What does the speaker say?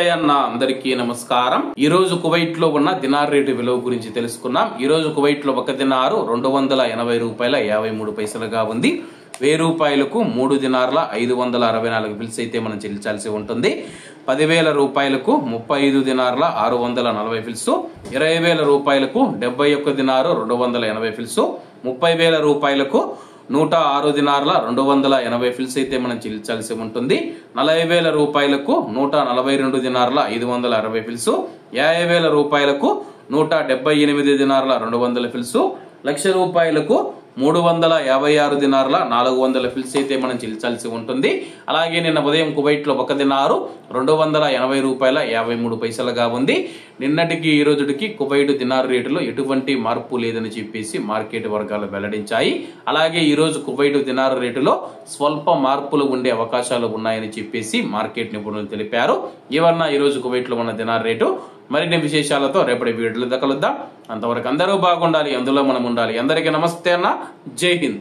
Hi అన్న, అందరికీ నమస్కారం. ఈ రోజు కువైట్ లో ఉన్న దినార్ రేటు విలువ గురించి తెలుసుకున్నాం. ఈ రోజు కువైట్ లో ఒక దినారు 280 రూపాయల 53 పైసలుగా ఉంది. 1000 రూపాయలకు 3 దినార్ల 564 బిల్స్ అయితే మనం చెల్లించాల్సి ఉంటుంది. 10,000 రూపాయలకు 35 దినార్ల 640 ఫిల్స్, 20,000 రూపాయలకు 71 దినారు 280 ఫిల్స్, 30,000 రూపాయలకు 106 దినార్ల 280 ఫిల్స్ అయితే మనం చెల్లించాల్సి ఉంటుంది. 40,000 రూపాయలకు 142 దినార్ల 560 ఫిల్స్, 50,000 రూపాయలకు 178 దినార్ల 200 ఫిల్స్, 1,00,000 రూపాయలకు 356 దినార్ల 400 ఫిల్స్ అయితే మనం చెల్లించాల్సి ఉంటుంది. అలాగే నిన్న ఉదయం కువైట్ లో ఒక దినారు 280 రూపాయల 53 పైసలుగా ఉంది. నిన్నటికి ఈ రోజుకి కువైట్ దినార్ రేటులో ఎటువంటి మార్పు లేదని చెప్పేసి మార్కెట్ వర్గాలు వెల్లడించాయి. అలాగే ఈ రోజు కువైట్ దినార్ రేటులో స్వల్ప మార్పులు ఉండే అవకాశాలు ఉన్నాయని చెప్పేసి మార్కెట్ నిపుణులు తెలిపారు. ఇవన్న ఈ రోజు కువైట్ లో ఉన్న దినార్ రేటు. మరిన్ని విశేషాలతో రేపటి వీడియోలో కలుద్దాం. అంతవరకు అందరూ బాగుండాలి, అందులో మనం ఉండాలి. అందరికీ నమస్తే అన్న, జై హింద్.